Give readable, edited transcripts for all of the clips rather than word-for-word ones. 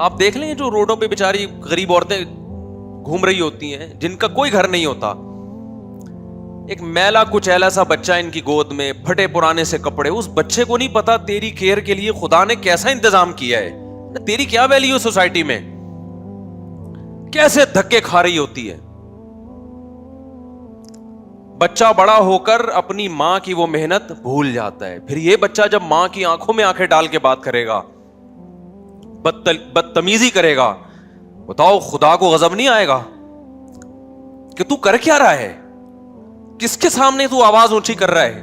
آپ دیکھ لیں جو روڈوں پہ بیچاری غریب عورتیں گھوم رہی ہوتی ہیں جن کا کوئی گھر نہیں ہوتا, ایک میلا کچیلا سا بچہ ان کی گود میں, پھٹے پرانے سے کپڑے, اس بچے کو نہیں پتا تیری کیئر کے لیے خدا نے کیسا انتظام کیا ہے, تیری کیا ویلیو سوسائٹی میں, کیسے دھکے کھا رہی ہوتی ہے. بچہ بڑا ہو کر اپنی ماں کی وہ محنت بھول جاتا ہے. پھر یہ بچہ جب ماں کی آنکھوں میں آنکھیں ڈال کے بات کرے گا, بدتمیزی کرے گا, بتاؤ خدا کو غضب نہیں آئے گا کہ تو کر کیا رہا ہے, کس کے سامنے تو آواز اونچی کر رہا ہے.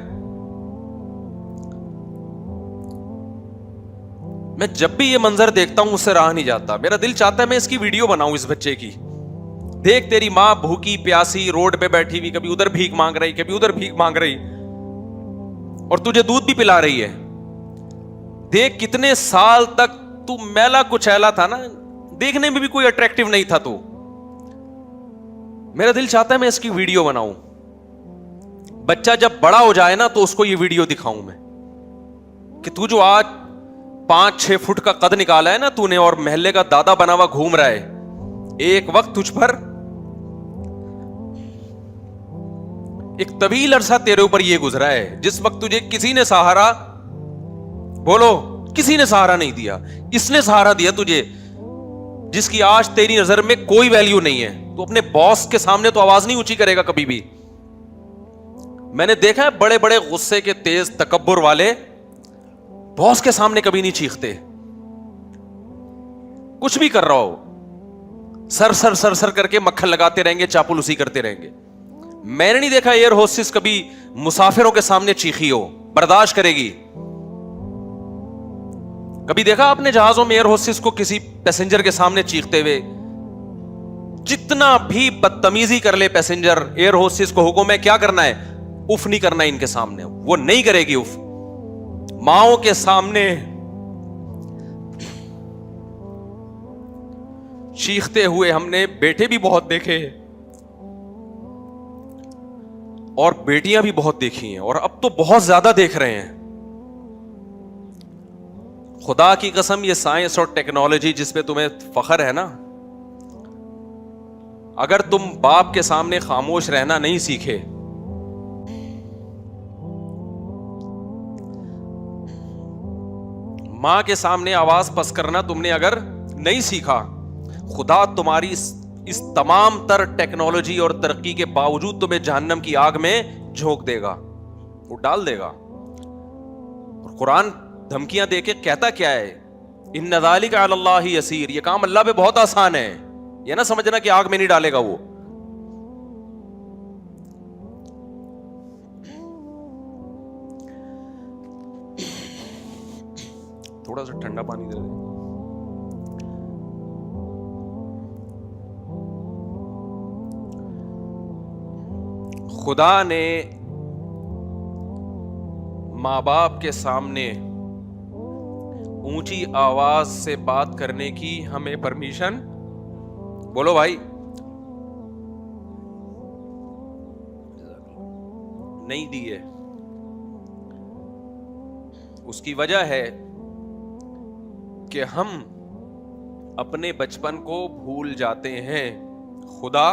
میں جب بھی یہ منظر دیکھتا ہوں اس سے راہ نہیں جاتا. میرا دل چاہتا ہے میں اس کی ویڈیو بناؤں اس بچے کی. دیکھ تیری ماں بھوکی پیاسی روڈ پہ بیٹھی ہوئی, کبھی ادھر بھیک مانگ رہی, کبھی ادھر بھیک مانگ رہی, اور تجھے دودھ بھی پلا رہی ہے. دیکھ کتنے سال تک تو میلا کچیلا تھا نا, دیکھنے میں بھی کوئی اٹریکٹیو نہیں تھا تو. میرا دل چاہتا ہے میں اس کی ویڈیو بناؤں. بچہ جب بڑا ہو جائے نا تو اس کو یہ ویڈیو دکھاؤں میں کہ تو جو آج 5-6 فٹ کا قد نکالا ہے نا تو نے, اور محلے کا دادا بنا ہوا گھوم رہا ہے, ایک وقت تجھ پر ایک طویل عرصہ تیرے اوپر یہ گزرا ہے جس وقت تجھے کسی نے سہارا, بولو کسی نے سہارا نہیں دیا, اس نے سہارا دیا تجھے, جس کی آج تیری نظر میں کوئی ویلیو نہیں ہے. تو اپنے باس کے سامنے تو آواز نہیں اونچی کرے گا کبھی بھی. میں نے دیکھا ہے بڑے بڑے غصے کے تیز تکبر والے باس کے سامنے کبھی نہیں چیختے. کچھ بھی کر رہا ہو سر سر سر سر کر کے مکھن لگاتے رہیں گے, چاپلوسی کرتے رہیں گے. میں نے نہیں دیکھا ایئر ہوسٹس کبھی مسافروں کے سامنے چیخی ہو, برداشت کرے گی. کبھی دیکھا آپ نے جہازوں میں ایئر ہوسٹس کو کسی پیسنجر کے سامنے چیختے ہوئے؟ جتنا بھی بدتمیزی کر لے پیسنجر, ایئر ہوسٹس کو حکم ہے کیا کرنا ہے, اف نہیں کرنا ان کے سامنے. وہ نہیں کرے گی اف. ماؤں کے سامنے چیختے ہوئے ہم نے بیٹے بھی بہت دیکھے اور بیٹیاں بھی بہت دیکھی ہیں, اور اب تو بہت زیادہ دیکھ رہے ہیں. خدا کی قسم یہ سائنس اور ٹیکنالوجی جس پہ تمہیں فخر ہے نا, اگر تم باپ کے سامنے خاموش رہنا نہیں سیکھے, ماں کے سامنے آواز پس کرنا تم نے اگر نہیں سیکھا, خدا تمہاری اس تمام تر ٹیکنالوجی اور ترقی کے باوجود تمہیں جہنم کی آگ میں جھونک دے گا, وہ ڈال دے گا. اور قرآن دھمکیاں دے کے کہتا کیا ہے, ان ذالک علی اللہ یسیر, یہ کام اللہ پہ بہت آسان ہے. یہ نہ سمجھنا کہ آگ میں نہیں ڈالے گا وہ. تھوڑا سا ٹھنڈا پانی دے دیں. خدا نے ماں باپ کے سامنے اونچی آواز سے بات کرنے کی ہمیں پرمیشن, بولو بھائی, نہیں دی ہے. اس کی وجہ ہے کہ ہم اپنے بچپن کو بھول جاتے ہیں. خدا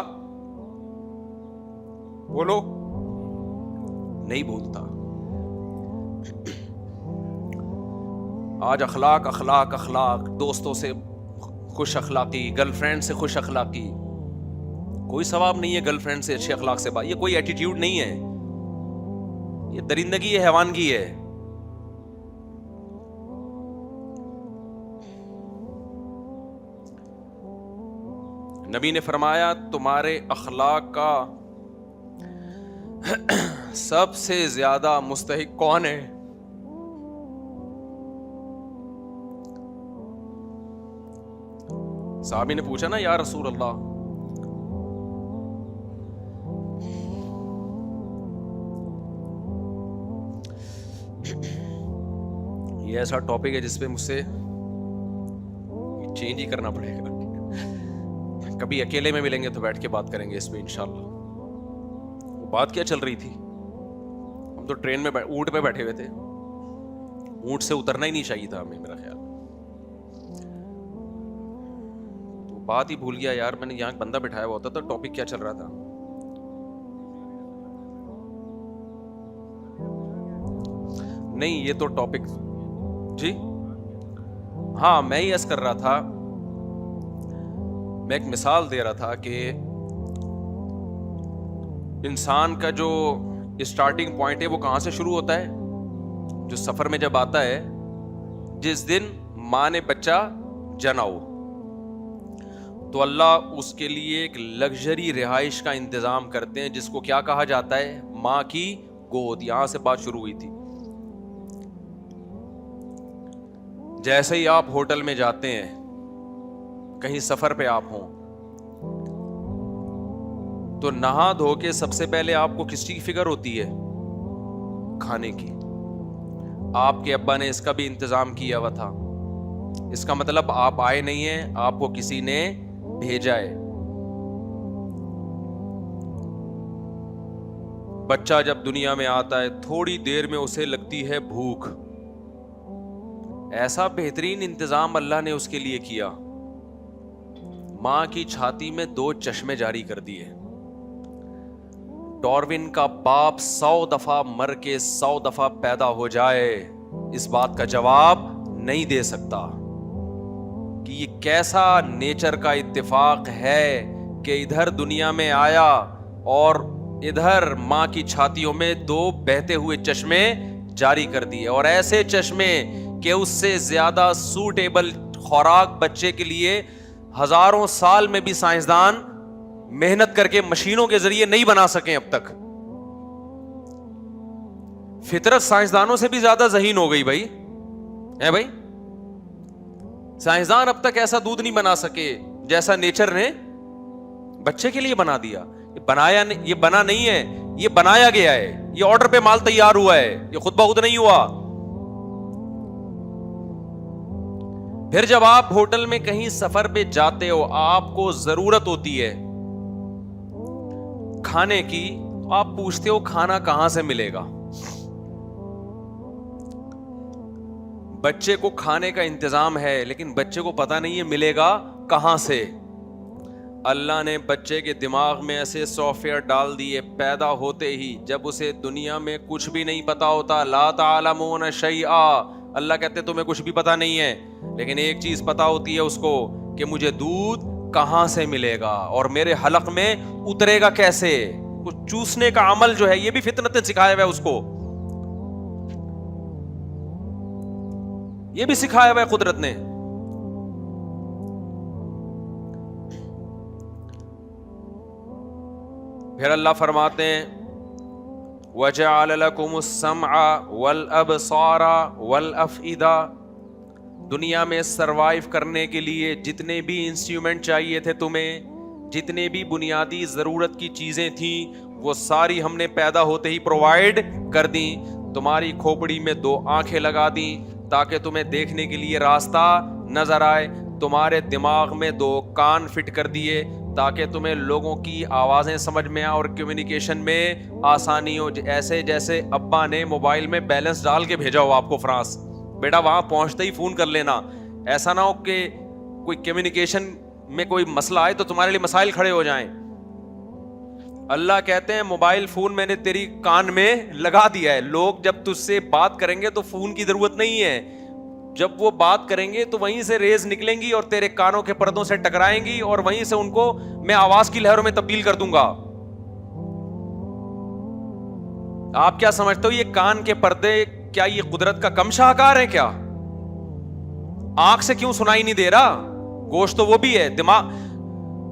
بولو نہیں بھولتا. آج اخلاق اخلاق اخلاق, دوستوں سے خوش اخلاقی, گرل فرینڈ سے خوش اخلاقی. کوئی ثواب نہیں ہے گرل فرینڈ سے اچھے اخلاق سے بات, یہ کوئی ایٹیٹیوڈ نہیں ہے, یہ درندگی ہے, حیوانگی ہے. نبی نے فرمایا تمہارے اخلاق کا سب سے زیادہ مستحق کون ہے؟ صحابی نے پوچھا نا یا رسول اللہ, یہ ایسا ٹاپک ہے جس پہ مجھ سے چینج ہی کرنا پڑے گا. کبھی اکیلے میں ملیں گے تو بیٹھ کے بات کریں گے اس پہ انشاءاللہ. وہ بات کیا چل رہی تھی, ہم تو ٹرین میں اونٹ پہ بیٹھے ہوئے تھے, اونٹ سے اترنا ہی نہیں چاہیے تھا ہمیں, میرا خیال. بات ہی بھول گیا یار, میں نے یہاں بندہ بٹھایا ہوا ہوتا تو ٹاپک کیا چل رہا تھا. نہیں یہ تو ٹاپک جی ہاں میں ہی عرض کر رہا تھا, میں ایک مثال دے رہا تھا کہ انسان کا جو اسٹارٹنگ پوائنٹ ہے وہ کہاں سے شروع ہوتا ہے, جو سفر میں جب آتا ہے, جس دن ماں نے بچہ جنا ہو تو اللہ اس کے لیے ایک لگژری رہائش کا انتظام کرتے ہیں جس کو کیا کہا جاتا ہے, ماں کی گود. یہاں سے بات شروع ہوئی تھی. جیسے ہی آپ ہوٹل میں جاتے ہیں, کہیں سفر پہ آپ ہوں, تو نہا دھو کے سب سے پہلے آپ کو کس چیز کی فکر ہوتی ہے, کھانے کی. آپ کے ابا نے اس کا بھی انتظام کیا ہوا تھا. اس کا مطلب آپ آئے نہیں ہیں, آپ کو کسی نے بھیجا ہے. بچہ جب دنیا میں آتا ہے تھوڑی دیر میں اسے لگتی ہے بھوک. ایسا بہترین انتظام اللہ نے اس کے لیے کیا, ماں کی چھاتی میں 2 چشمے جاری کر دیے. ڈاروین کا باپ 100 دفعہ مر کے 100 دفعہ پیدا ہو جائے, اس بات کا جواب نہیں دے سکتا کہ یہ کیسا نیچر کا اتفاق ہے کہ ادھر دنیا میں آیا اور ادھر ماں کی چھاتیوں میں 2 بہتے ہوئے چشمے جاری کر دیے, اور ایسے چشمے کہ اس سے زیادہ سوٹیبل خوراک بچے کے لیے ہزاروں سال میں بھی سائنسدان محنت کر کے مشینوں کے ذریعے نہیں بنا سکیں اب تک. فطرت سائنسدانوں سے بھی زیادہ ذہین ہو گئی بھائی, ہے بھائی. سائنسدان اب تک ایسا دودھ نہیں بنا سکے جیسا نیچر نے بچے کے لیے بنا دیا. یہ بنا نہیں ہے, یہ بنایا گیا ہے, یہ آرڈر پہ مال تیار ہوا ہے, یہ خود بخود نہیں ہوا. پھر جب آپ ہوٹل میں کہیں سفر پہ جاتے ہو, آپ کو ضرورت ہوتی ہے کھانے کی, آپ پوچھتے ہو کھانا کہاں سے ملے گا. بچے کو کھانے کا انتظام ہے لیکن بچے کو پتا نہیں ہے ملے گا کہاں سے. اللہ نے بچے کے دماغ میں ایسے سافٹ ویئر ڈال دیے پیدا ہوتے ہی, جب اسے دنیا میں کچھ بھی نہیں پتا ہوتا. لا تعلمون شیئا, اللہ کہتے تمہیں کچھ بھی پتا نہیں ہے, لیکن ایک چیز پتا ہوتی ہے اس کو کہ مجھے دودھ کہاں سے ملے گا اور میرے حلق میں اترے گا کیسے. کچھ چوسنے کا عمل جو ہے یہ بھی فطرت نے سکھایا ہوا ہے اس کو, یہ بھی سکھایا ہوا ہے قدرت نے. پھر اللہ فرماتے ہیں وَجَعَلَ لَكُمُ السَّمْعَ وَالْأَبْصَارَ وَالْأَفْئِدَةَ. دنیا میں سروائیو کرنے کے لیے جتنے بھی انسٹرومنٹ چاہیے تھے تمہیں, جتنے بھی بنیادی ضرورت کی چیزیں تھیں, وہ ساری ہم نے پیدا ہوتے ہی پرووائڈ کر دیں. تمہاری کھوپڑی میں 2 آنکھیں لگا دیں تاکہ تمہیں دیکھنے کے لیے راستہ نظر آئے. تمہارے دماغ میں 2 کان فٹ کر دیے تاکہ تمہیں لوگوں کی آوازیں سمجھ میں آئیں اور کمیونیکیشن میں آسانی ہو. ایسے جیسے ابا نے موبائل میں بیلنس ڈال کے بھیجا ہو آپ کو فرانس, بیٹا وہاں پہنچتے ہی فون کر لینا. ایسا نہ ہو کہ کوئی کمیونیکیشن میں کوئی مسئلہ آئے تو تمہارے لیے مسائل کھڑے ہو جائیں. اللہ کہتے ہیں موبائل فون میں نے تیری کان میں لگا دیا ہے. لوگ جب تجھ سے بات کریں گے تو فون کی ضرورت نہیں ہے, جب وہ بات کریں گے تو وہیں سے ریز نکلیں گی اور تیرے کانوں کے پردوں سے ٹکرائیں گی اور وہیں سے ان کو میں آواز کی لہروں میں تبدیل کر دوں گا. آپ کیا سمجھتے ہو یہ کان کے پردے کیا یہ قدرت کا کم شاہکار ہے کیا؟ آنکھ سے کیوں سنائی نہیں دے رہا؟ گوشت تو وہ بھی ہے. دماغ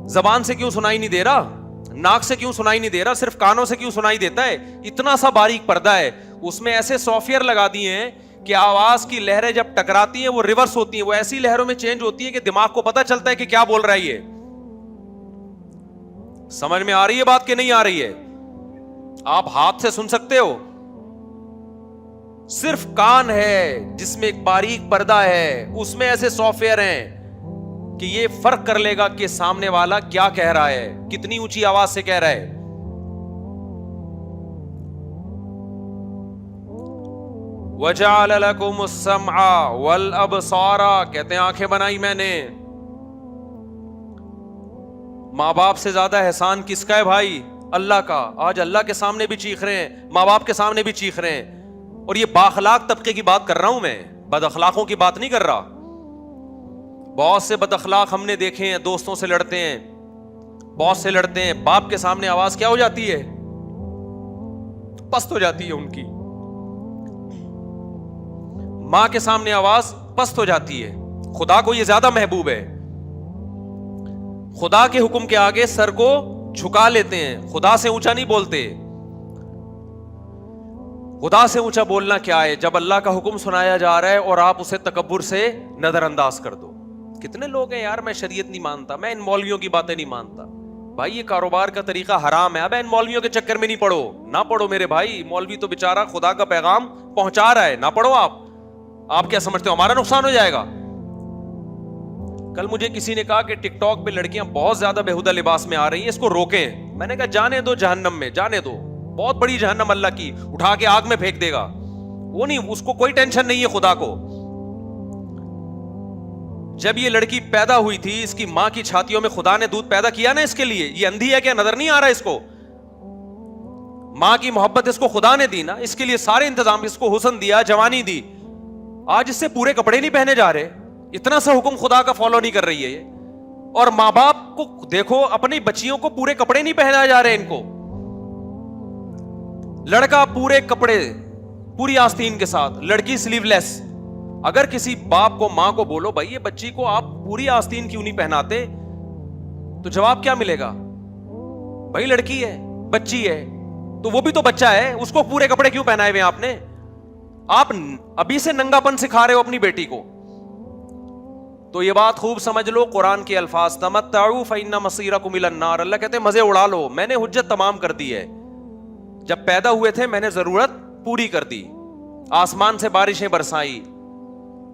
زبان سے کیوں سنائی نہیں دے رہا؟ ناک سے کیوں سنائی نہیں دے رہا؟ صرف کانوں سے کیوں سنائی دیتا ہے؟ اتنا سا باریک پردہ ہے, اس میں ایسے سافٹ ویئر لگا دیے ہیں کہ آواز کی لہریں جب ٹکراتی ہیں وہ ریورس ہوتی ہیں, وہ ایسی لہروں میں چینج ہوتی ہے کہ دماغ کو پتہ چلتا ہے کہ کیا بول رہا ہے یہ. سمجھ میں آ رہی ہے بات کہ نہیں آ رہی ہے؟ آپ ہاتھ سے سن سکتے ہو, صرف کان ہے جس میں ایک باریک پردہ ہے, اس میں ایسے سافٹ ویئر ہیں کہ یہ فرق کر لے گا کہ سامنے والا کیا کہہ رہا ہے, کتنی اونچی آواز سے کہہ رہا ہے. وَجَعَلَ لَكُمُ السَّمْعَ وَالْأَبْصَارَ, کہتے ہیں آنکھیں بنائی میں نے, ماں باپ سے زیادہ احسان کس کا ہے بھائی؟ اللہ کا. آج اللہ کے سامنے بھی چیخ رہے ہیں, ماں باپ کے سامنے بھی چیخ رہے ہیں. اور یہ بااخلاق طبقے کی بات کر رہا ہوں میں, بد اخلاقوں کی بات نہیں کر رہا. بہت سے بد اخلاق ہم نے دیکھے ہیں, دوستوں سے لڑتے ہیں, باس سے لڑتے ہیں, باپ کے سامنے آواز کیا ہو جاتی ہے؟ پست ہو جاتی ہے ان کی. ماں کے سامنے آواز پست ہو جاتی ہے. خدا کو یہ زیادہ محبوب ہے. خدا کے حکم کے آگے سر کو جھکا لیتے ہیں, خدا سے اونچا نہیں بولتے. خدا سے اونچا بولنا کیا ہے جب اللہ کا حکم سنایا جا رہا ہے اور آپ اسے تکبر سے نظر انداز کر دو. کتنے لوگ ہیں یار, میں شریعت نہیں مانتا, میں ان مولویوں کی باتیں نہیں مانتا. بھائی یہ کاروبار کا طریقہ حرام ہے, اب ان مولویوں کے چکر میں نہیں پڑو. نہ پڑھو میرے بھائی, مولوی تو بیچارہ خدا کا پیغام پہنچا رہا ہے, نہ پڑھو. آپ کیا سمجھتے ہو ہمارا نقصان ہو جائے گا؟ کل مجھے کسی نے کہا کہ ٹک ٹاک پہ لڑکیاں بہت زیادہ بےہودہ لباس میں آ رہی ہیں, اس کو روکیں. میں نے کہا جانے دو جہنم میں, جانے دو. بہت بڑی جہنم اللہ کی, اٹھا کے آگ میں پھینک دے گا. وہ نہیں, اس کو کوئی ٹینشن نہیں ہے خدا کو. جب یہ لڑکی پیدا ہوئی تھی, اس کی ماں کی چھاتیوں میں خدا نے دودھ پیدا کیا نا اس کے لیے. یہ اندھی ہے کیا, نظر نہیں آ رہا اس کو؟ ماں کی محبت اس کو خدا نے دی نا, اس کے لیے سارے انتظام, اس کو حسن دیا, جوانی دی. آج اس سے پورے کپڑے نہیں پہنے جا رہے, اتنا سا حکم خدا کا فالو نہیں کر رہی ہے یہ. اور ماں باپ کو دیکھو, اپنی بچیوں کو پورے کپڑے نہیں پہنائے جا رہے. ان کو لڑکا پورے کپڑے, پوری آستین کے ساتھ, لڑکی سلیو لیس. اگر کسی باپ کو, ماں کو بولو بھائی یہ بچی کو آپ پوری آستین کیوں نہیں پہناتے, تو جواب کیا ملے گا؟ بھائی لڑکی ہے, بچی ہے, تو وہ بھی تو بچہ ہے, اس کو پورے کپڑے کیوں پہنائے ہوئے آپ نے؟ آپ ابھی سے ننگا پن سکھا رہے ہو اپنی بیٹی کو. تو یہ بات خوب سمجھ لو, قرآن کے الفاظ, تمتعوا فإن مصيركم إلى النار. اللہ کہتے ہیں مزے اڑا لو, میں نے حجت تمام کر دی ہے. جب پیدا ہوئے تھے میں نے ضرورت پوری کر دی, آسمان سے بارشیں برسائی,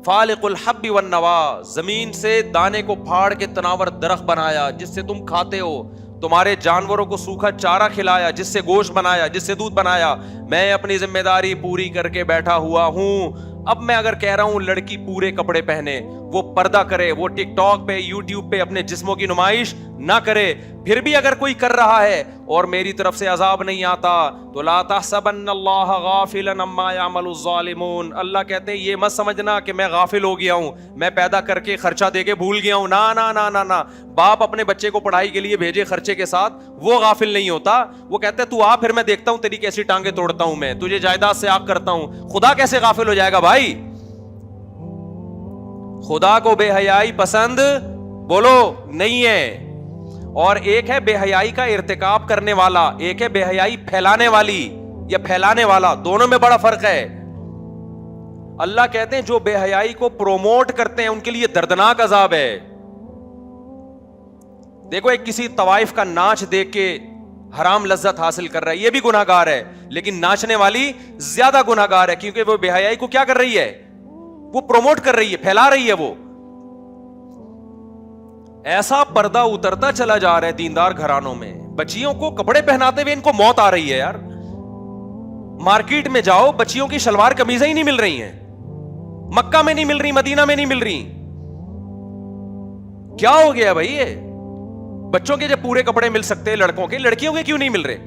فالق الحب والنوا, زمین سے دانے کو پھاڑ کے تناور درخت بنایا جس سے تم کھاتے ہو, تمہارے جانوروں کو سوکھا چارہ کھلایا جس سے گوشت بنایا, جس سے دودھ بنایا. میں اپنی ذمہ داری پوری کر کے بیٹھا ہوا ہوں. اب میں اگر کہہ رہا ہوں لڑکی پورے کپڑے پہنے, وہ پردہ کرے, وہ ٹک ٹاک پہ, یوٹیوب پہ اپنے جسموں کی نمائش نہ کرے, پھر بھی اگر کوئی کر رہا ہے اور میری طرف سے عذاب نہیں آتا, تو لا تحسبن اللہ غافلا عما يعمل الظالمون. اللہ کہتے ہیں یہ مت سمجھنا کہ میں غافل ہو گیا ہوں, میں پیدا کر کے خرچہ دے کے بھول گیا ہوں. نا نا نا نا نا, باپ اپنے بچے کو پڑھائی کے لیے بھیجے خرچے کے ساتھ, وہ غافل نہیں ہوتا. وہ کہتے ہیں تو آ, پھر میں دیکھتا ہوں تیری کیسی ٹانگیں توڑتا ہوں, میں تجھے جائیداد سے آگ کرتا ہوں. خدا کیسے غافل ہو جائے گا بھائی؟ خدا کو بے حیائی پسند بولو نہیں ہے. اور ایک ہے بے حیائی کا ارتکاب کرنے والا, ایک ہے بے حیائی پھیلانے والی یا پھیلانے والا, دونوں میں بڑا فرق ہے. اللہ کہتے ہیں جو بے حیائی کو پروموٹ کرتے ہیں ان کے لیے دردناک عذاب ہے. دیکھو ایک کسی طوائف کا ناچ دیکھ کے حرام لذت حاصل کر رہا ہے, یہ بھی گناہگار ہے, لیکن ناچنے والی زیادہ گناہگار ہے, کیونکہ وہ بے حیائی کو کیا کر رہی ہے, وہ پروموٹ کر رہی ہے, پھیلا رہی ہے. وہ ایسا پردہ اترتا چلا جا رہا ہے دیندار گھرانوں میں, بچیوں کو کپڑے پہناتے ہوئے ان کو موت آ رہی ہے یار. مارکیٹ میں جاؤ, بچیوں کی شلوار قمیضیں ہی نہیں مل رہی ہیں, مکہ میں نہیں مل رہی, مدینہ میں نہیں مل رہی. کیا ہو گیا بھائی؟ یہ بچوں کے جب پورے کپڑے مل سکتے ہیں لڑکوں کے, لڑکیوں کے کیوں نہیں مل رہے؟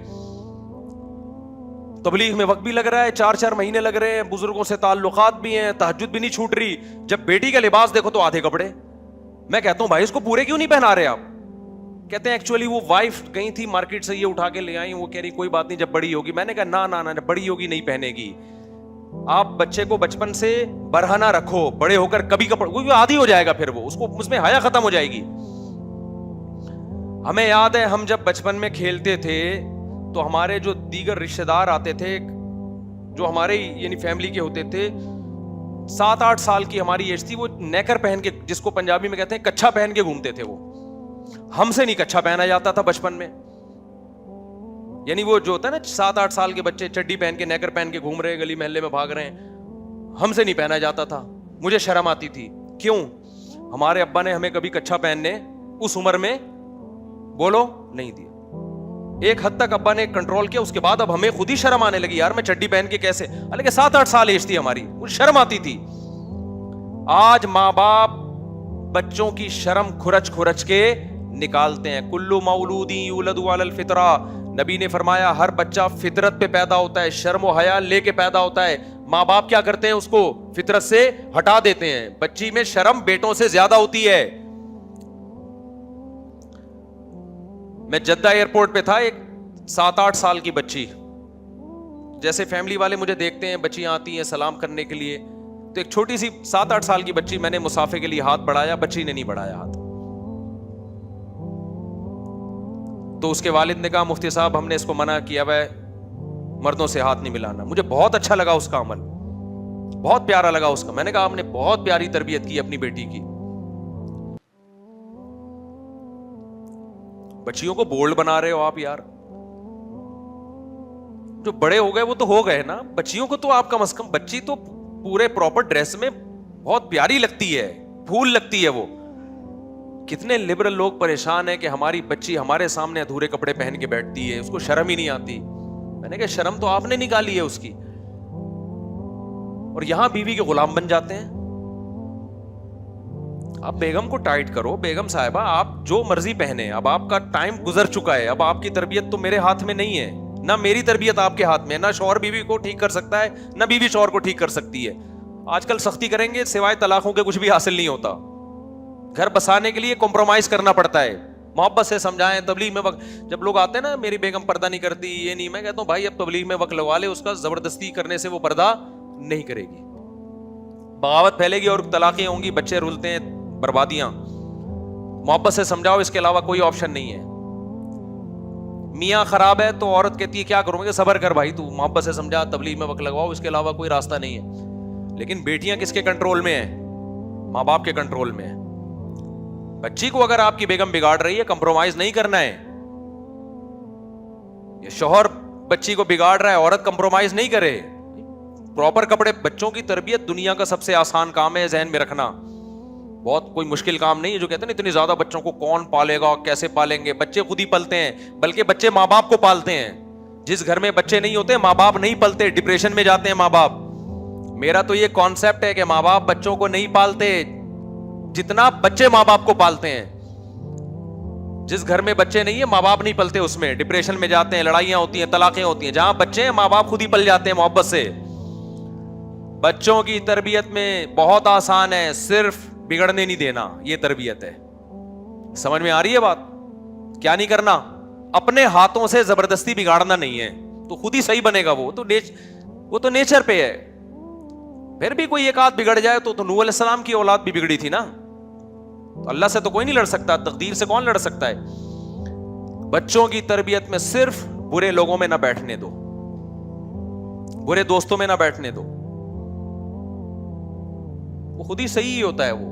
تبلیغ میں وقت بھی لگ رہا ہے, 4 مہینے لگ رہے ہیں, بزرگوں سے تعلقات بھی ہیں, تہجد بھی نہیں چھوٹ رہی. جب بیٹی کا لباس دیکھو تو آدھے کپڑے. میں کہتا ہوں بھائی اس کو پورے کیوں نہیں پہنا رہے آپ؟ کہتے ہیں ایکچولی وہ وائف گئی تھی مارکیٹ سے, یہ اٹھا کے لے آئی, وہ کہہ رہی کوئی بات نہیں جب بڑی ہوگی. میں نے کہا نا نا نا, بڑی ہوگی نہیں پہنے گی. آپ بچے کو بچپن سے برہنہ رکھو, بڑے ہو کر کبھی کپڑے, وہ عادی ہو جائے گا, پھر وہ اس کو اس میں حیا ختم ہو جائے گی. ہمیں یاد ہے ہم جب بچپن میں کھیلتے تھے تو ہمارے جو دیگر رشتہ دار آتے تھے جو ہمارے یعنی فیملی کے ہوتے تھے, 7-8 سال کی ہماری ایج تھی, وہ نیکر پہن کے, جس کو پنجابی میں کہتے ہیں کچھا پہن کے گھومتے تھے. وہ ہم سے نہیں کچھا پہنا جاتا تھا بچپن میں, یعنی وہ جو ہوتا ہے نا 7-8 سال کے بچے چڈی پہن کے نیکر پہن کے گھوم رہے ہیں, گلی محلے میں بھاگ رہے ہیں, ہم سے نہیں پہنا جاتا تھا. مجھے شرم آتی تھی. کیوں؟ ہمارے ابا نے ہمیں کبھی کچھا پہننے اس عمر میں بولو نہیں دیا. ایک حد تک ابا نے کنٹرول کیا, اس کے بعد اب ہمیں خود ہی شرم آنے لگی, یار میں چڈی پہن کے کیسے, حالانکہ 7-8 سال ایج تھی ہماری, مجھے شرم آتی تھی. آج ماں باپ بچوں کی شرم کھرچ کھرچ کے نکالتے ہیں. کلو مولود یولد علی الفطرہ, نبی نے فرمایا ہر بچہ فطرت پہ پیدا ہوتا ہے, شرم و حیا لے کے پیدا ہوتا ہے. ماں باپ کیا کرتے ہیں, اس کو فطرت سے ہٹا دیتے ہیں. بچی میں شرم بیٹوں سے زیادہ ہوتی ہے. میں جدہ ایئرپورٹ پہ تھا, ایک 7-8 سال کی بچی, جیسے فیملی والے مجھے دیکھتے ہیں بچیاں آتی ہیں سلام کرنے کے لیے, تو ایک چھوٹی سی 7-8 سال کی بچی, میں نے مسافے کے لیے ہاتھ بڑھایا, بچی نے نہیں بڑھایا ہاتھ. تو اس کے والد نے کہا مفتی صاحب ہم نے اس کو منع کیا ہے مردوں سے ہاتھ نہیں ملانا. مجھے بہت اچھا لگا اس کا عمل, بہت پیارا لگا اس کا. میں نے کہا آپ نے بہت پیاری تربیت کی اپنی بیٹی کی. بچیوں کو بولڈ بنا رہے ہو آپ یار, جو بڑے ہو گئے وہ تو ہو گئے نا. بچیوں کو تو آپ کم از کم, بچی تو پورے پراپر ڈریس میں بہت پیاری لگتی ہے, پھول لگتی ہے وہ. کتنے لبرل لوگ پریشان ہیں کہ ہماری بچی ہمارے سامنے ادھورے کپڑے پہن کے بیٹھتی ہے, اس کو شرم ہی نہیں آتی. میں نے کہا شرم تو آپ نے نکالی ہے اس کی, اور یہاں بیوی کے غلام بن جاتے ہیں. آپ بیگم کو ٹائٹ کرو, بیگم صاحبہ آپ جو مرضی پہنے, اب آپ کا ٹائم گزر چکا ہے, اب آپ کی تربیت تو میرے ہاتھ میں نہیں ہے, نہ میری تربیت آپ کے ہاتھ میں, نہ شوہر بیوی کو ٹھیک کر سکتا ہے, نہ بیوی شوہر کو ٹھیک کر سکتی ہے. آج کل سختی کریں گے سوائے طلاقوں کے کچھ بھی حاصل نہیں ہوتا. گھر بسانے کے لیے کمپرومائز کرنا پڑتا ہے. محبت سے سمجھائیں. تبلیغ میں وقت جب لوگ آتے ہیں نا, میری بیگم پردہ نہیں کرتی, یہ نہیں, میں کہتا ہوں بھائی اب تبلیغ میں وقت لگوا لے, اس کا زبردستی کرنے سے وہ پردہ نہیں کرے گی. بغاوت پھیلے گی اور طلاقیں ہوں گی, بچے رولتے ہیں, بربادیاں. محبت سے سمجھاؤ, اس کے علاوہ کوئی آپشن نہیں ہے. میاں خراب ہے تو عورت کہتی ہے کیا کروں گے, صبر کر بھائی, تو محبت سے سمجھا, تبلیغ میں وقت لگواؤ, اس کے علاوہ کوئی راستہ نہیں ہے. لیکن بیٹیاں کس کے کنٹرول میں ہیں, ماں باپ کے کنٹرول میں ہیں. بچی کو اگر آپ کی بیگم بگاڑ رہی ہے, کمپرومائز نہیں کرنا ہے. یہ شوہر بچی کو بگاڑ رہا ہے, عورت کمپرومائز نہیں کرے. پراپر کپڑے, بچوں کی تربیت دنیا کا سب سے آسان کام ہے, ذہن میں رکھنا. بہت کوئی مشکل کام نہیں ہے. جو کہتے ہیں نا اتنی زیادہ بچوں کو کون پالے گا, کیسے پالیں گے, بچے خود ہی پلتے ہیں, بلکہ بچے ماں باپ کو پالتے ہیں. جس گھر میں بچے نہیں ہوتے ماں باپ نہیں پلتے, ڈپریشن میں جاتے ہیں ماں باپ. میرا تو یہ کانسیپٹ ہے کہ ماں باپ بچوں کو نہیں پالتے جتنا بچے ماں باپ کو پالتے ہیں. جس گھر میں بچے نہیں ہیں ماں باپ نہیں پلتے, اس میں ڈپریشن میں جاتے ہیں, لڑائیاں ہوتی ہیں, طلاقیں ہوتی ہیں. جہاں بچے ہیں ماں باپ خود ہی پل جاتے ہیں محبت سے. بچوں کی تربیت میں بہت آسان ہے, صرف بگڑنے نہیں دینا, یہ تربیت ہے. سمجھ میں آ رہی ہے بات؟ کیا نہیں کرنا, اپنے ہاتھوں سے زبردستی بگاڑنا نہیں ہے, تو خود ہی صحیح بنے گا. وہ تو نیچر پہ ہے. پھر بھی کوئی ایک آدھ بگڑ جائے تو نوح علیہ السلام کی اولاد بھی بگڑی تھی نا. تو اللہ سے تو کوئی نہیں لڑ سکتا, تقدیر سے کون لڑ سکتا ہے. بچوں کی تربیت میں صرف برے لوگوں میں نہ بیٹھنے دو, برے دوستوں میں نہ بیٹھنے دو. وہ خود ہی صحیح ہی ہوتا ہے. وہ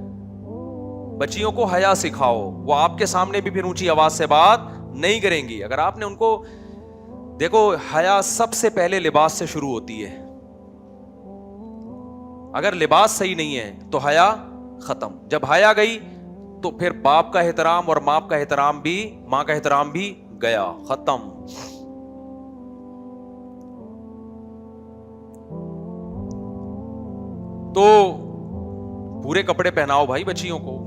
بچیوں کو حیا سکھاؤ, وہ آپ کے سامنے بھی پھر اونچی آواز سے بات نہیں کریں گی. اگر آپ نے ان کو دیکھو, حیا سب سے پہلے لباس سے شروع ہوتی ہے. اگر لباس صحیح نہیں ہے تو حیا ختم. جب حیا گئی تو پھر باپ کا احترام اور ماں کا احترام بھی, ماں کا احترام بھی گیا, ختم. تو پورے کپڑے پہناؤ بھائی بچیوں کو.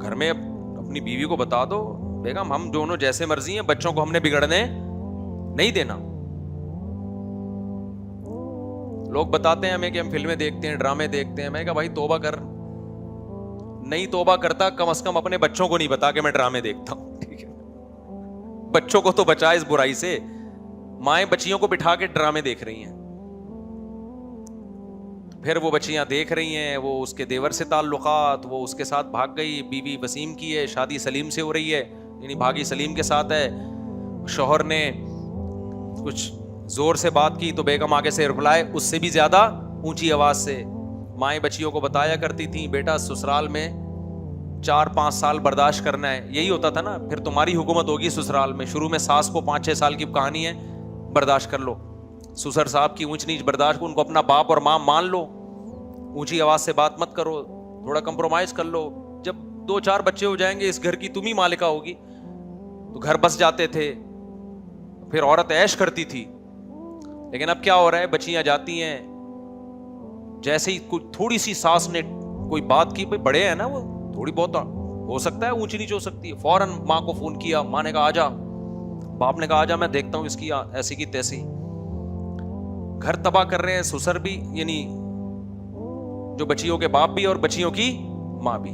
گھر میں اپنی بیوی کو بتا دو, بیگم ہم دونوں جیسے مرضی ہیں, بچوں کو ہم نے بگڑنے نہیں دینا. لوگ بتاتے ہیں ہمیں کہ ہم فلمیں دیکھتے ہیں, ڈرامے دیکھتے ہیں. میں کہا بھائی توبہ کر, نہیں توبہ کرتا کم از کم اپنے بچوں کو نہیں بتا کہ میں ڈرامے دیکھتا ہوں. ٹھیک ہے, بچوں کو تو بچا اس برائی سے. مائیں بچیوں کو بٹھا کے ڈرامے دیکھ رہی ہیں, پھر وہ بچیاں دیکھ رہی ہیں, وہ اس کے دیور سے تعلقات, وہ اس کے ساتھ بھاگ گئی, بیوی وسیم کی ہے, شادی سلیم سے ہو رہی ہے, یعنی بھاگی سلیم کے ساتھ ہے. شوہر نے کچھ زور سے بات کی تو بیگم آگے سے رپلائے اس سے بھی زیادہ اونچی آواز سے. مائیں بچیوں کو بتایا کرتی تھیں بیٹا سسرال میں 4-5 سال برداشت کرنا ہے. یہی ہوتا تھا نا, پھر تمہاری حکومت ہوگی سسرال میں. شروع میں ساس کو 5-6 سال کی کہانی ہے, برداشت کر لو. سسر صاحب کی اونچ نیچ برداشت کو, ان کو اپنا باپ اور ماں مان لو. اونچی آواز سے بات مت کرو, تھوڑا کمپرومائز کر لو. جب 2-4 بچے ہو جائیں گے اس گھر کی تم ہی مالکہ ہوگی. تو گھر بس جاتے تھے, پھر عورت عیش کرتی تھی. لیکن اب کیا ہو رہا ہے, بچیاں جاتی ہیں, جیسے ہی کوئی تھوڑی سی ساس نے کوئی بات کی, بڑے ہیں نا وہ, تھوڑی بہت ہو سکتا ہے اونچی نیچ ہو سکتی ہے. فوراً ماں کو فون کیا, ماں نے کہا آجا, باپ نے کہا آجا میں دیکھتا ہوں اس کی ایسی کی تیسی. گھر تباہ کر رہے ہیں سسر بھی, یعنی جو بچیوں کے باپ بھی اور بچیوں کی ماں بھی.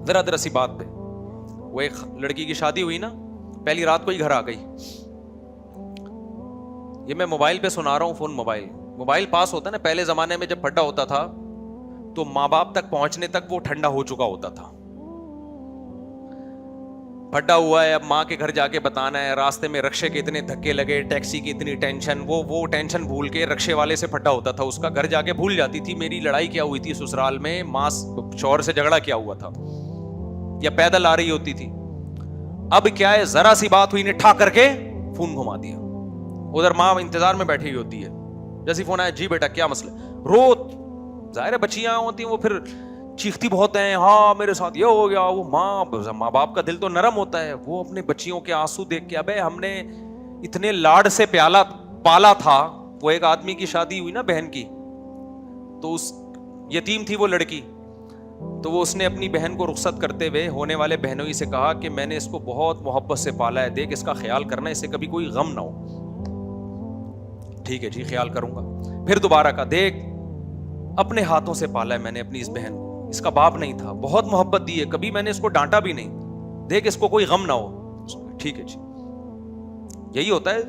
ذرا سی بات پہ وہ ایک لڑکی کی شادی ہوئی نا, پہلی رات کو ہی گھر آ گئی. یہ میں موبائل پہ سنا رہا ہوں, فون موبائل پاس ہوتا ہے نا, پہلے زمانے میں جب پھڈا ہوتا تھا تو ماں باپ تک پہنچنے تک وہ ٹھنڈا ہو چکا ہوتا تھا. پھڈا ہوا ہے, اب ماں کے گھر جا کے بتانا ہے, راستے میں رکشے کے اتنے دھکے لگے, ٹیکسی کی اتنی ٹینشن, وہ ٹینشن بھول کے رکشے والے سے پھڈا ہوتا تھا, اس کا گھر جا کے بھول جاتی تھی میری لڑائی کیا ہوئی تھی سسرال میں, ماں شوہر سے جھگڑا کیا ہوا تھا, یا پیدل آ رہی ہوتی تھی. اب کیا ہے, ذرا سی بات ہوئی نے ٹھا کر کے فون گھما دیا. ادھر ماں انتظار میں بیٹھی ہوتی ہے, جیسی فون آیا, جی بیٹا کیا مسئلہ, رو. ظاہر ہے بچیاں ہوتی ہیں وہ پھر چیختی بہت ہیں, ہاں میرے ساتھ یہ ہو گیا. وہ ماں باپ کا دل تو نرم ہوتا ہے, وہ اپنے بچیوں کے آنسو دیکھ کے, ابے ہم نے اتنے لاڈ سے پالا تھا. وہ ایک آدمی کی شادی ہوئی نا بہن کی, تو اس یتیم تھی وہ لڑکی, تو وہ اس نے اپنی بہن کو رخصت کرتے ہوئے ہونے والے بہنوئی سے کہا کہ میں نے اس کو بہت محبت سے پالا ہے, دیکھ اس کا خیال کرنا, اسے کبھی کوئی غم نہ ہو. ٹھیک ہے جی خیال کروں گا. پھر دوبارہ کہا, دیکھ اپنے ہاتھوں سے پالا ہے میں نے اپنی اس بہن کو, اس کا باپ نہیں تھا, بہت محبت دی ہے, کبھی میں نے اس کو ڈانٹا بھی نہیں, دیکھ اس کو کوئی غم نہ ہو. ٹھیک ہے جی, یہی ہوتا ہے.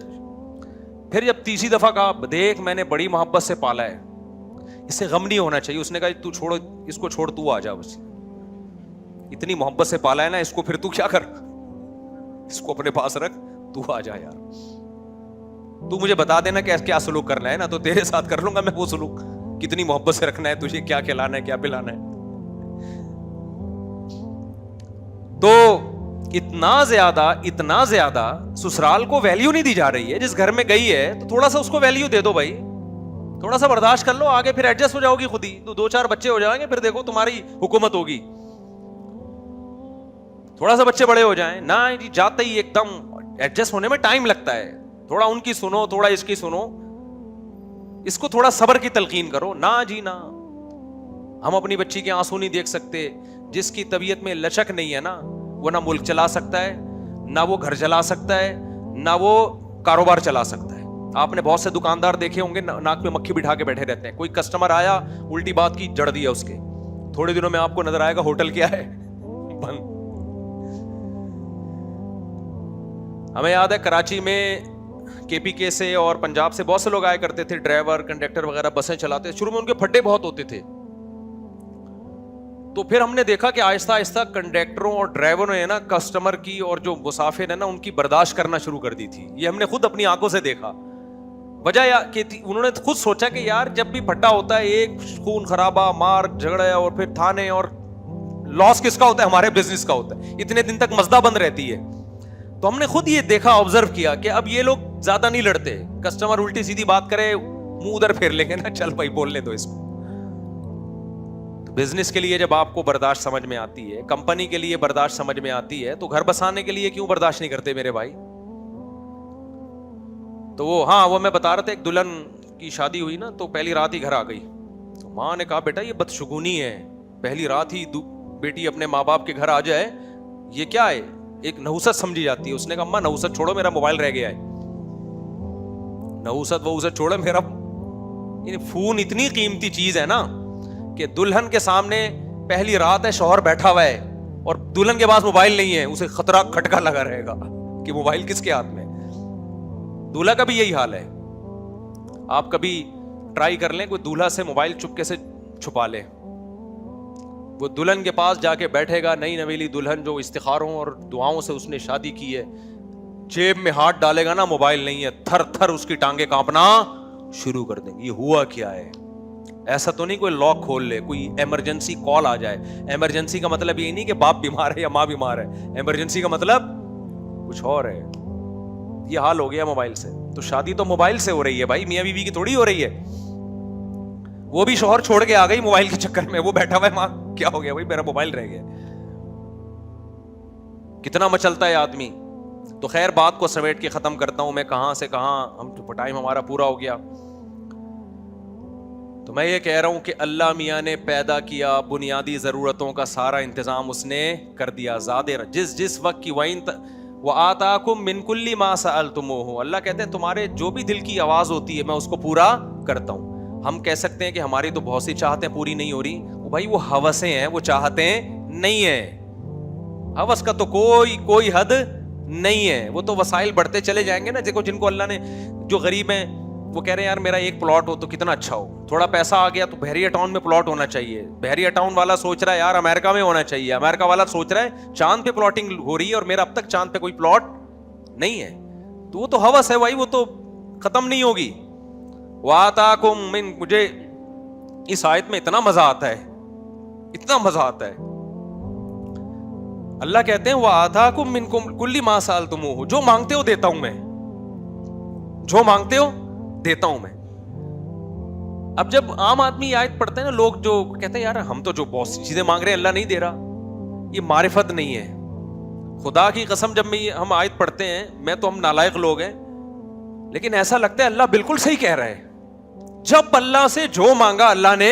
پھر جب تیسری دفعہ کہا, دیکھ میں نے بڑی محبت سے پالا ہے, اس سے غم نہیں ہونا چاہیے. اس نے کہا تو چھوڑو اس کو, چھوڑ تو آ جا, بس اتنی محبت سے پالا ہے نا اس کو, پھر تو کیا کر, اس کو اپنے پاس رکھ, تو آ جا یار, تو مجھے بتا دینا کہ کیا سلوک کرنا ہے نا, تو تیرے ساتھ کر لوں گا میں وہ سلوک, کتنی محبت سے رکھنا ہے تجھے, کیا کھلانا ہے کیا پلانا ہے. تو اتنا زیادہ سسرال کو ویلیو نہیں دی جا رہی ہے. جس گھر میں گئی ہے تو تھوڑا سا اس کو ویلیو دے دو بھائی, تھوڑا سا برداشت کر لو, آگے پھر ایڈجسٹ ہو جاؤ گی خود ہی, تو 2-4 بچے ہو جائیں گے, پھر دیکھو تمہاری حکومت ہوگی. تھوڑا سا بچے بڑے ہو جائیں نہ جی, جاتے ہی ایک دم ایڈجسٹ ہونے میں ٹائم لگتا ہے. تھوڑا ان کی سنو, تھوڑا اس کی سنو, اس کو تھوڑا صبر کی تلقین کرو. نہ جی نہ, ہم اپنی بچی کے آنسو نہیں دیکھ سکتے. جس کی طبیعت میں لچک نہیں ہے نا, وہ نہ ملک چلا سکتا ہے, نہ وہ گھر چلا سکتا ہے, نہ وہ کاروبار چلا سکتا ہے. آپ نے بہت سے دکاندار دیکھے ہوں گے ناک میں مکھی بٹھا کے بیٹھے رہتے ہیں. کوئی کسٹمر آیا, الٹی بات کی, جڑ دیا اس کے, تھوڑے دنوں میں آپ کو نظر آئے گا ہوٹل کیا ہے, بند. ہمیں یاد ہے کراچی میں KPK سے اور پنجاب سے بہت سے لوگ آیا کرتے تھے, ڈرائیور کنڈکٹر وغیرہ بسیں چلاتے. شروع میں ان کے پھڈے بہت ہوتے تھے, تو پھر ہم نے دیکھا کہ آہستہ آہستہ کنڈکٹروں اور ڈرائیوروں نے نا کسٹمر کی اور جو مسافر ہے نا ان کی برداشت کرنا شروع کر دی تھی. یہ ہم نے خود اپنی آنکھوں سے دیکھا. وجہ کہ انہوں نے خود سوچا کہ یار جب بھی پھڈا ہوتا ہے, ایک خون خرابہ, مار جھگڑا, اور پھر تھانے, اور لاس کس کا ہوتا ہے, ہمارے بزنس کا ہوتا ہے. اتنے دن تک مزدہ بند رہتی ہے. تو ہم نے خود یہ دیکھا, آبزرو کیا کہ اب یہ لوگ زیادہ نہیں لڑتے. کسٹمر الٹی سیدھی بات کرے, منہ ادھر پھیر لیں گے نا, چل بھائی بولنے دو اس کو. تو بزنس کے لیے جب آپ کو برداشت سمجھ میں آتی ہے, کمپنی کے لیے برداشت سمجھ میں آتی ہے, تو گھر بسانے کے لیے کیوں برداشت نہیں کرتے میرے بھائی. تو وہ میں بتا رہا تھا, ایک دلہن کی شادی ہوئی نا, تو پہلی رات ہی گھر آ گئی. تو ماں نے کہا بیٹا یہ بدشگونی ہے, پہلی رات ہی بیٹی اپنے ماں باپ کے گھر آ جائے, یہ کیا ہے, ایک نحوست سمجھی جاتی ہے. اس نے کہا اماں نحوست چھوڑو, میرا موبائل رہ گیا ہے. نحوست وحوست چھوڑو, میرا فون اتنی قیمتی چیز ہے نا کہ دلہن کے سامنے پہلی رات ہے, شوہر بیٹھا ہوا ہے اور دلہن کے پاس موبائل نہیں ہے, اسے خطرہ کھٹکا لگا رہے گا کہ موبائل کس کے ہاتھ میں. دولہا کا بھی یہی حال ہے. آپ کبھی ٹرائی کر لیں, کوئی دولہا سے موبائل چپکے سے چھپا لے, وہ دلہن کے پاس جا کے بیٹھے گا, نئی نویلی دلہن جو استخاروں اور دعاؤں سے اس نے شادی کی ہے, جیب میں ہاتھ ڈالے گا نا, موبائل نہیں ہے, تھر تھر اس کی ٹانگیں کانپنا شروع کر دیں گی. یہ ہوا کیا ہے؟ ایسا تو نہیں کوئی لاک کھول لے, کوئی ایمرجنسی کال آ جائے. ایمرجنسی کا مطلب یہ نہیں کہ باپ بیمار ہے یا ماں بیمار ہے, ایمرجنسی کا مطلب کچھ اور ہے. یہ حال ہو گیا موبائل سے. تو شادی تو موبائل سے ہو رہی ہے بھائی, میاں بیوی کی تھوڑی ہو رہی ہے. وہ بھی شوہر چھوڑ کے آ گئی موبائل کے چکر میں, وہ بیٹھا ہوا ہے, ماں کیا ہو گیا بھائی, میرا موبائل رہ گیا. کتنا مچلتا ہے آدمی. تو خیر بات کو سمیٹ کے ختم کرتا ہوں میں, کہاں سے کہاں, ہم ٹائم ہمارا پورا ہو گیا. تو میں یہ کہہ رہا ہوں کہ اللہ میاں نے پیدا کیا, بنیادی ضرورتوں کا سارا انتظام اس نے کر دیا. جس وقت کی وَآتَاكُم مِّن كُلِّ مَا سَأَلْتُمُوهُ, اللہ کہتے ہیں تمہارے جو بھی دل کی آواز ہوتی ہے میں اس کو پورا کرتا ہوں. ہم کہہ سکتے ہیں کہ ہماری تو بہت سی چاہتیں پوری نہیں ہو رہی, وہ بھائی وہ ہوسیں ہیں, وہ چاہتیں نہیں ہیں. ہوس کا تو کوئی حد نہیں ہے, وہ تو وسائل بڑھتے چلے جائیں گے نا. دیکھو جن کو اللہ نے, جو غریب ہیں وہ کہہ رہے ہیں یار میرا ایک پلاٹ ہو تو کتنا اچھا ہو, تھوڑا پیسہ آ گیا تو بحریہ ٹاؤن میں پلاٹ ہونا چاہیے. بحریہ ٹاؤن والا سوچ رہا ہے یار امریکہ میں ہونا چاہیے, امریکہ والا سوچ رہا ہے چاند پہ پلاٹنگ ہو رہی ہے اور میرا اب تک چاند پہ کوئی پلاٹ نہیں ہے. تو وہ تو ہوس ہے بھائی, وہ تو ختم نہیں ہوگی. وَآتَاكُم مِّن, مجھے اس آیت میں اتنا مزہ آتا ہے, اتنا مزہ آتا ہے. اللہ کہتے ہیں وَآتَاكُم مِّن كُلِّ مَا سَأَلْتُمُوهُ, جو مانگتے ہو دیتا ہوں میں, جو مانگتے ہو دیتا ہوں میں. اب جب عام آدمی آیت پڑھتے ہیں نا, لوگ جو کہتے ہیں یار ہم تو جو بہت سی چیزیں مانگ رہے ہیں اللہ نہیں دے رہا, یہ معرفت نہیں ہے. خدا کی قسم جب ہم آیت پڑھتے ہیں, میں تو ہم نالائق لوگ ہیں, لیکن ایسا لگتا ہے اللہ بالکل صحیح کہہ رہا ہے. جب اللہ سے جو مانگا اللہ نے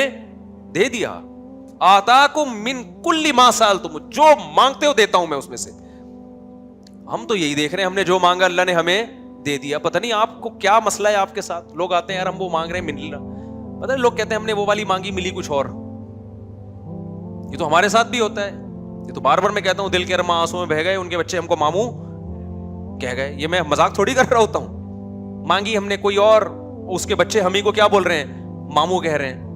دے دیا. آتاکم من کل ما سألتم, جو مانگتے ہو دیتا ہوں میں اس میں سے. ہم تو یہی دیکھ رہے ہیں, ہم نے جو مانگا اللہ نے ہمیں دے دیا. پتہ نہیں آپ کو کیا مسئلہ ہے آپ کے ساتھ. لوگ آتے ہیں یار ہم وہ مانگ رہے ہیں مل رہا, پتہ نہیں لوگ کہتے ہیں ہم نے وہ والی مانگی ملی کچھ اور. یہ تو ہمارے ساتھ بھی ہوتا ہے. یہ تو بار بار میں کہتا ہوں دل کے ارماں آنسوں میں بہہ گئے, ان کے بچے ہم کو ماموں کہہ گئے. یہ میں مذاق تھوڑی کر رہا ہوتا ہوں. مانگی ہم نے کوئی اور, اس کے بچے ہم ہی کو کیا بول رہے ہیں, ماموں کہہ رہے ہیں.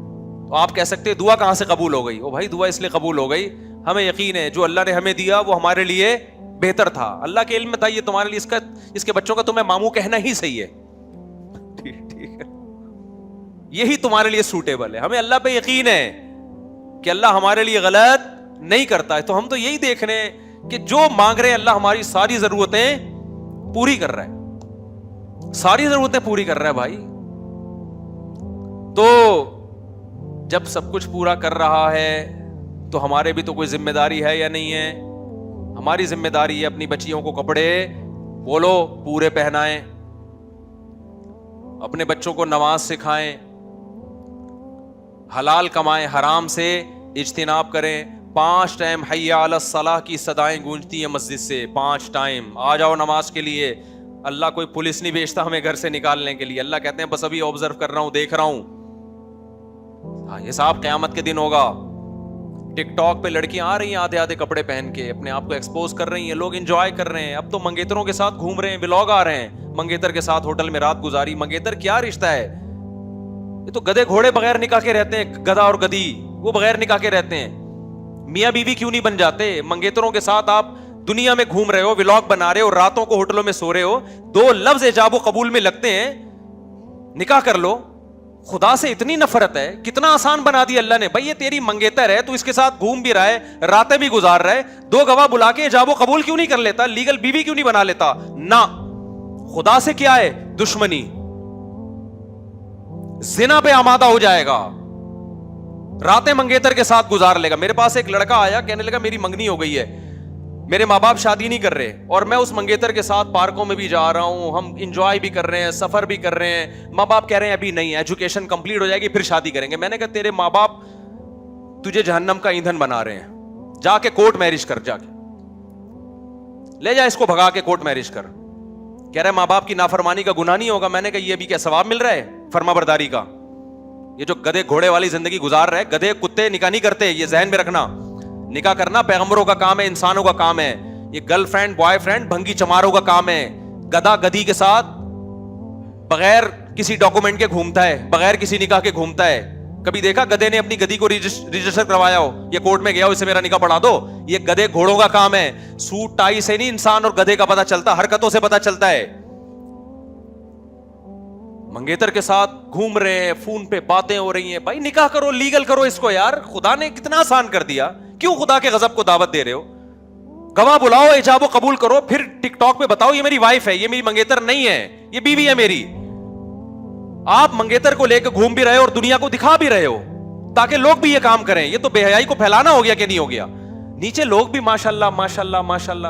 تو آپ کہہ سکتے ہیں دعا کہاں سے قبول ہو گئی. او بھائی دعا اس لیے قبول ہو گئی, ہمیں یقین ہے جو اللہ نے ہمیں دیا وہ ہمارے لیے بہتر تھا. اللہ کے علم میں تھا یہ تمہارے لیے, اس کے بچوں کا تمہیں ماموں کہنا ہی صحیح ہے, ٹھیک ہے, یہی تمہارے لیے سوٹیبل ہے. ہمیں اللہ پہ یقین ہے کہ اللہ ہمارے لیے غلط نہیں کرتا ہے. تو ہم تو یہی دیکھ رہے ہیں کہ جو مانگ رہے ہیں اللہ ہماری ساری ضرورتیں پوری کر رہا ہے, ساری ضرورتیں پوری کر رہا ہے بھائی. تو جب سب کچھ پورا کر رہا ہے تو ہمارے بھی تو کوئی ذمہ داری ہے یا نہیں ہے. ہماری ذمہ داری ہے اپنی بچیوں کو کپڑے بولو پورے پہنائیں, اپنے بچوں کو نماز سکھائیں, حلال کمائیں, حرام سے اجتناب کریں. 5 ٹائم حی علی الصلاح کی صدائیں گونجتی ہیں مسجد سے, 5 ٹائم آ جاؤ نماز کے لیے. اللہ کوئی پولیس نہیں بھیجتا ہمیں گھر سے نکالنے کے لیے. اللہ کہتے ہیں بس ابھی آبزرو کر رہا ہوں, دیکھ رہا ہوں. ہاں حساب قیامت کے دن ہوگا. ٹک ٹاک پہ لڑکیاں آ رہی ہیں آدھے آدھے کپڑے پہن کے, اپنے آپ کو ایکسپوز کر رہی ہیں, لوگ انجوائے کر رہے ہیں. اب تو منگیتروں کے ساتھ گھوم رہے ہیں, ولاگ آ رہے ہیں, منگیتر کے ساتھ ہوٹل میں رات گزاری. منگیتر کیا رشتہ ہے, یہ تو گدھے گھوڑے بغیر نکاح کے رہتے ہیں, گدھا اور گدھی وہ بغیر نکاح کے رہتے ہیں. میاں بیوی کیوں نہیں بن جاتے؟ منگیتروں کے ساتھ آپ دنیا میں گھوم رہے ہو, ولاگ بنا رہے ہو, راتوں کو ہوٹلوں میں سو رہے ہو, 2 لفظ ایجاب و قبول میں لگتے ہیں, نکاح کر لو. خدا سے اتنی نفرت ہے, کتنا آسان بنا دیا اللہ نے. بھائی یہ تیری منگیتر ہے, تو اس کے ساتھ گھوم بھی رہا ہے, راتیں بھی گزار رہا ہے, 2 گواہ بلا کے ایجاب و قبول کیوں نہیں کر لیتا, لیگل بیوی کیوں نہیں بنا لیتا؟ نہ, خدا سے کیا ہے دشمنی, زنا پہ آمادہ ہو جائے گا, راتیں منگیتر کے ساتھ گزار لے گا. میرے پاس ایک لڑکا آیا, کہنے لگا میری منگنی ہو گئی ہے, میرے ماں باپ شادی نہیں کر رہے, اور میں اس منگیتر کے ساتھ پارکوں میں بھی جا رہا ہوں, ہم انجوائے بھی کر رہے ہیں, سفر بھی کر رہے ہیں. ماں باپ کہہ رہے ہیں ابھی نہیں, ایجوکیشن کمپلیٹ ہو جائے گی پھر شادی کریں گے. میں نے کہا تیرے ماں باپ تجھے جہنم کا ایندھن بنا رہے ہیں, جا کے کورٹ میرج کر, جا کے لے جا اس کو بھگا کے کورٹ میرج کر. کہہ رہے ماں باپ کی نافرمانی کا گناہ نہیں ہوگا. میں نے کہا یہ بھی کیا ثواب مل رہا ہے فرما برداری کا؟ یہ جو گدھے گھوڑے والی زندگی گزار رہے, گدھے کتے نکاح نہیں کرتے, یہ ذہن میں رکھنا. نکاح کرنا پیغمبروں کا کام ہے, انسانوں کا کام ہے. یہ گرل فرینڈ بوائے فرینڈ بھنگی چماروں کا کام ہے. گدھا گدھی کے ساتھ بغیر کسی ڈاکومنٹ کے گھومتا ہے, بغیر کسی نکاح کے گھومتا ہے. کبھی دیکھا گدھے نے اپنی گدھی کو رجسٹر کروایا ہو, یہ کورٹ میں گیا ہو اسے میرا نکاح پڑھا دو؟ یہ گدھے گھوڑوں کا کام ہے. سوٹ ٹائی سے نہیں انسان اور گدھے کا پتہ چلتا, حرکتوں سے پتہ چلتا ہے. منگیتر کے ساتھ گھوم رہے ہیں, فون پہ باتیں ہو رہی ہیں. بھائی نکاح کرو, لیگل کرو اس کو یار. خدا نے کتنا آسان کر دیا, کیوں خدا کے غضب کو دعوت دے رہے ہو؟ گواہ بلاؤ, ایجاب و قبول کرو, پھر ٹک ٹاک پہ بتاؤ یہ میری وائف ہے, یہ میری منگیتر نہیں ہے, یہ بیوی ہے میری. آپ منگیتر کو لے کے گھوم بھی رہے ہو اور دنیا کو دکھا بھی رہے ہو تاکہ لوگ بھی یہ کام کریں. یہ تو بے حیائی کو پھیلانا ہو گیا کہ نہیں ہو گیا؟ نیچے لوگ بھی ماشاءاللہ ماشاءاللہ ماشاءاللہ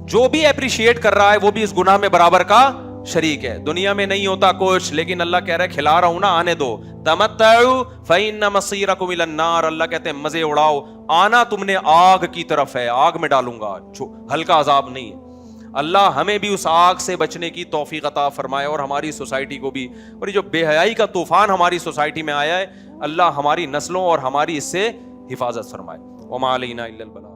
جو بھی اپریشیٹ کر رہا ہے وہ بھی اس گناہ میں برابر کا شریک ہے. دنیا میں نہیں ہوتا کچھ, لیکن اللہ کہہ رہا ہے کھلا رہا ہوں نا, آنے دو. تمتعوا فإن مصيركم إلى النار, اللہ کہتے ہیں مزے اڑاؤ, آنا تم نے آگ کی طرف ہے, آگ میں ڈالوں گا, ہلکا عذاب نہیں ہے. اللہ ہمیں بھی اس آگ سے بچنے کی توفیق عطا فرمائے, اور ہماری سوسائٹی کو بھی. اور یہ جو بے حیائی کا طوفان ہماری سوسائٹی میں آیا ہے, اللہ ہماری نسلوں اور ہماری اس سے حفاظت فرمائے. وما علینا الا البلاغ.